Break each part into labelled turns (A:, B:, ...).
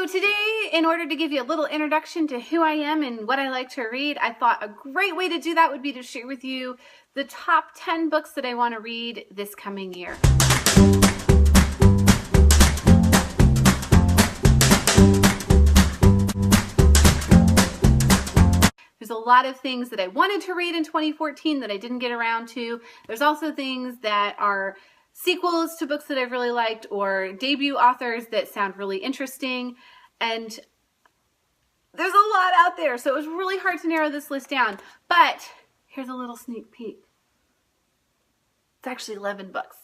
A: So today, in order to give you a little introduction to who I am and what I like to read, I thought a great way to do that would be to share with you the top 10 books that I want to read this coming year. There's a lot of things that I wanted to read in 2014 that I didn't get around to. There's also things that are sequels to books that I've really liked or debut authors that sound really interesting. And there's a lot out there, so it was really hard to narrow this list down. But here's a little sneak peek. It's actually 11 books.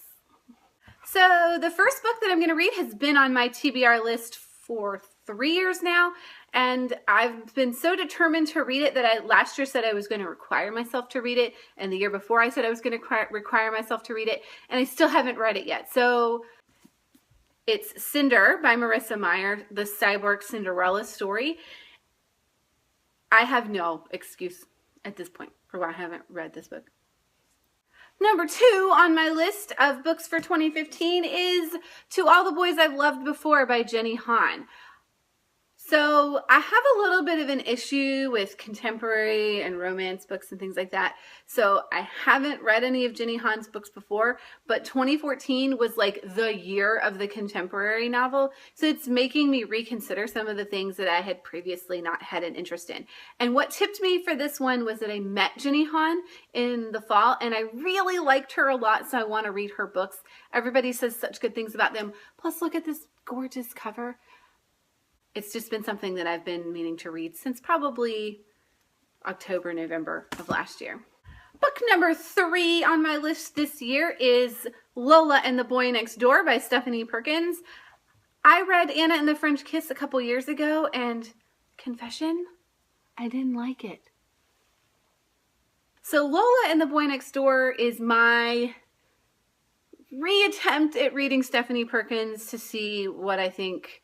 A: So the first book that I'm going to read has been on my TBR list for 3 years now, and I've been so determined to read it that I last year said I was going to require myself to read it, and the year before I said I was going to require myself to read it, and I still haven't read it yet. So it's Cinder by Marissa Meyer, the cyborg Cinderella story. I have no excuse at this point for why I haven't read this book. Number 2 on my list of books for 2015 is To All the Boys I've Loved Before by Jenny Han. So I have a little bit of an issue with contemporary and romance books and things like that. So I haven't read any of Jenny Han's books before, but 2014 was like the year of the contemporary novel. So it's making me reconsider some of the things that I had previously not had an interest in. And what tipped me for this one was that I met Jenny Han in the fall and I really liked her a lot. So I want to read her books. Everybody says such good things about them. Plus look at this gorgeous cover. It's just been something that I've been meaning to read since probably October, November of last year. Book number 3 on my list this year is Lola and the Boy Next Door by Stephanie Perkins. I read Anna and the French Kiss a couple years ago, and confession, I didn't like it. So Lola and the Boy Next Door is my reattempt at reading Stephanie Perkins to see what I think.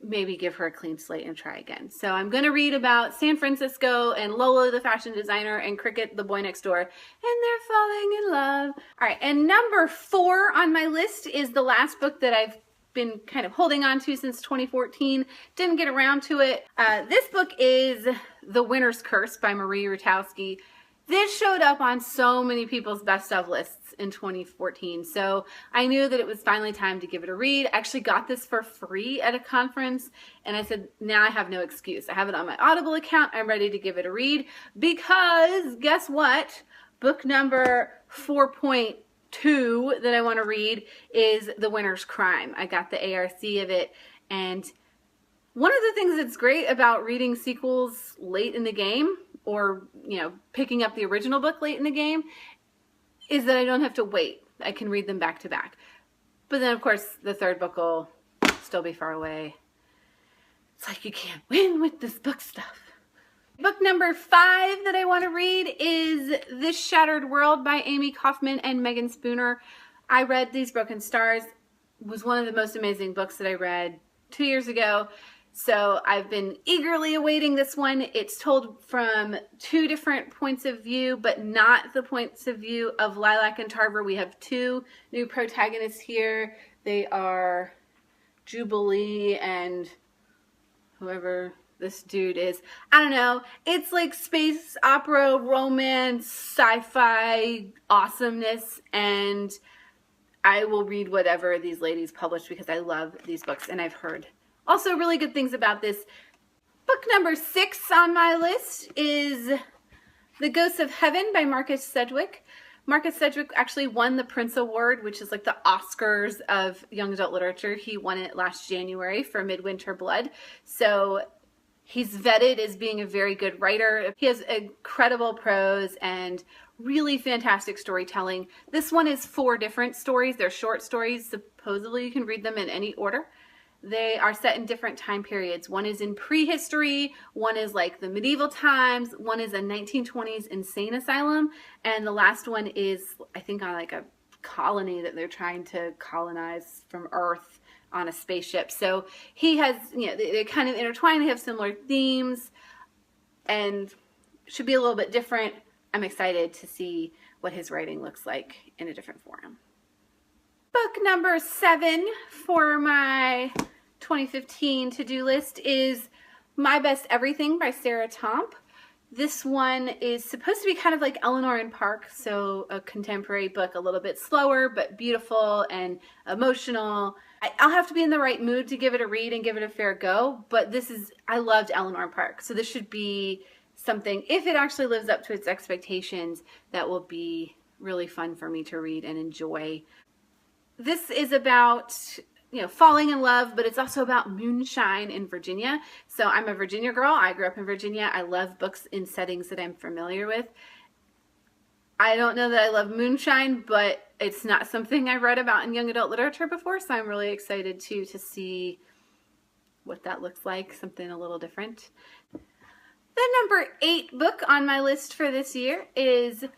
A: Maybe give her a clean slate and try again. So I'm going to read about San Francisco and Lola, the fashion designer, and Cricket, the boy next door, and they're falling in love. All right, and number 4 on my list is the last book that I've been kind of holding on to since 2014. Didn't get around to it. This book is The Winter's Curse by Marie Rutowski. This showed up on so many people's best of lists in 2014, so I knew that it was finally time to give it a read. I actually got this for free at a conference, and I said, now I have no excuse. I have it on my Audible account. I'm ready to give it a read because guess what? Book number 4.2 that I want to read is The Winter's Crime. I got the ARC of it, and one of the things that's great about reading sequels late in the game, or, you know, picking up the original book late in the game, is that I don't have to wait. I can read them back to back. But then, of course, the third book will still be far away. It's like you can't win with this book stuff. Book number 5 that I want to read is This Shattered World by Amy Kaufman and Megan Spooner. I read These Broken Stars. It was one of the most amazing books that I read 2 years ago. So I've been eagerly awaiting this one. It's told from 2 different points of view, but not the points of view of Lilac and Tarver. We have 2 new protagonists here. They are Jubilee and whoever this dude is. I don't know. It's like space opera, romance, sci-fi awesomeness, and I will read whatever these ladies publish because I love these books and I've heard also really good things about this. Book number 6 on my list is The Ghosts of Heaven by Marcus Sedgwick. Marcus Sedgwick actually won the Prince Award, which is like the Oscars of young adult literature. He won it last January for Midwinter Blood. So he's vetted as being a very good writer. He has incredible prose and really fantastic storytelling. This one is 4 different stories. They're short stories. Supposedly you can read them in any order. They are set in different time periods. One is in prehistory, one is like the medieval times, one is a 1920s insane asylum, and the last one is, I think, on like a colony that they're trying to colonize from Earth on a spaceship. So he has, you know, they kind of intertwine, they have similar themes, and should be a little bit different. I'm excited to see what his writing looks like in a different form. Book number 7 for my 2015 to-do list is My Best Everything by Sarah Tomp. This one is supposed to be kind of like Eleanor and Park, so a contemporary book, a little bit slower, but beautiful and emotional. I'll have to be in the right mood to give it a read and give it a fair go, but I loved Eleanor and Park, so this should be something, if it actually lives up to its expectations, that will be really fun for me to read and enjoy. This is about, falling in love, but it's also about moonshine in Virginia. So I'm a Virginia girl. I grew up in Virginia. I love books in settings that I'm familiar with. I don't know that I love moonshine, but it's not something I've read about in young adult literature before, so I'm really excited to see what that looks like, something a little different. The number 8 book on my list for this year is one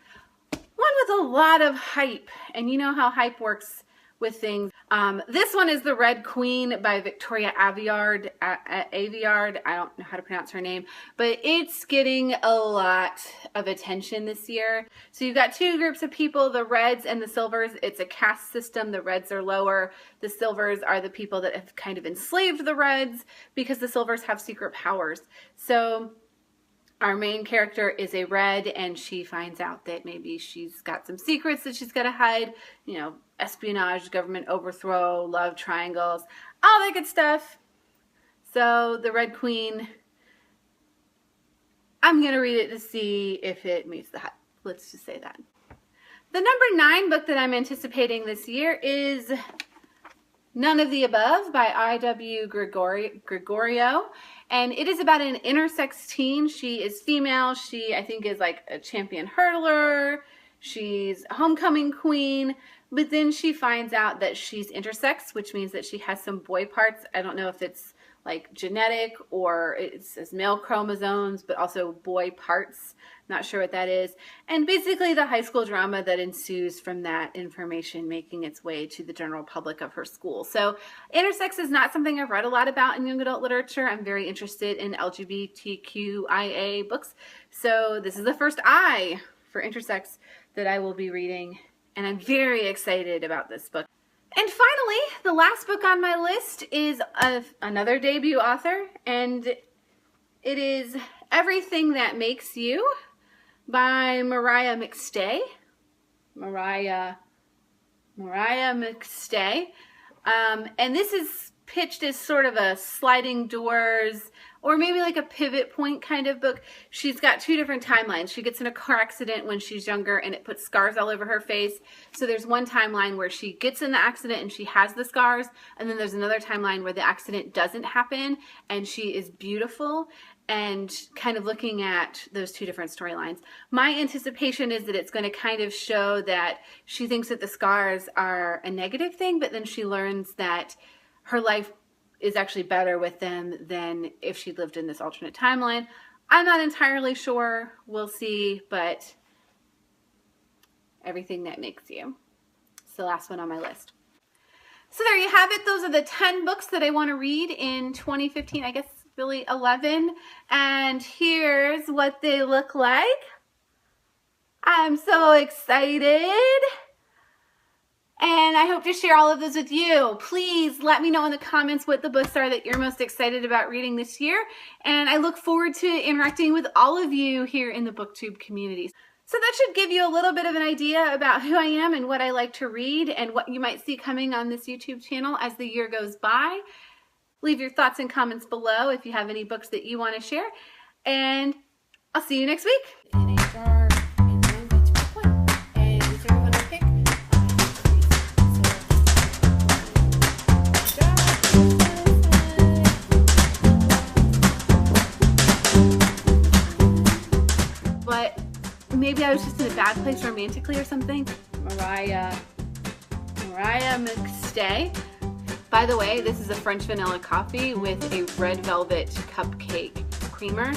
A: with a lot of hype, and you know how hype works with things. This one is The Red Queen by Victoria Aveyard. I don't know how to pronounce her name, but it's getting a lot of attention this year. So you've got two groups of people, the reds and the silvers. It's a caste system. The reds are lower. The silvers are the people that have kind of enslaved the reds because the silvers have secret powers. So our main character is a red, and she finds out that maybe she's got some secrets that she's got to hide, espionage, government overthrow, love triangles, all that good stuff. So The Red Queen, I'm going to read it to see if it meets the hype. Let's just say that. The number 9 book that I'm anticipating this year is None of the Above by I.W. Gregorio. And it is about an intersex teen. She is female. She, I think, is like a champion hurdler. She's a homecoming queen. But then she finds out that she's intersex, which means that she has some boy parts. I don't know if it's like genetic or it says male chromosomes, but also boy parts. Not sure what that is. And basically the high school drama that ensues from that information making its way to the general public of her school. So intersex is not something I've read a lot about in young adult literature. I'm very interested in LGBTQIA books. So this is the first I for intersex that I will be reading, and I'm very excited about this book. And finally, the last book on my list is of another debut author, and it is Everything That Makes You by Mariah McStay. Mariah McStay. And this is pitched as sort of a sliding doors or maybe like a pivot point kind of book. She's got 2 different timelines. She gets in a car accident when she's younger and it puts scars all over her face. So there's one timeline where she gets in the accident and she has the scars, and then there's another timeline where the accident doesn't happen and she is beautiful, and kind of looking at those 2 different storylines. My anticipation is that it's going to kind of show that she thinks that the scars are a negative thing, but then she learns that her life is actually better with them than if she lived in this alternate timeline. I'm not entirely sure. We'll see, but Everything That Makes You. It's the last one on my list. So there you have it. Those are the 10 books that I want to read in 2015. I guess really 11. And here's what they look like. I'm so excited. And I hope to share all of those with you. Please let me know in the comments what the books are that you're most excited about reading this year. And I look forward to interacting with all of you here in the BookTube community. So that should give you a little bit of an idea about who I am and what I like to read and what you might see coming on this YouTube channel as the year goes by. Leave your thoughts and comments below if you have any books that you want to share. And I'll see you next week. But maybe I was just in a bad place romantically or something. Mariah McStay. By the way, this is a French vanilla coffee with a red velvet cupcake creamer,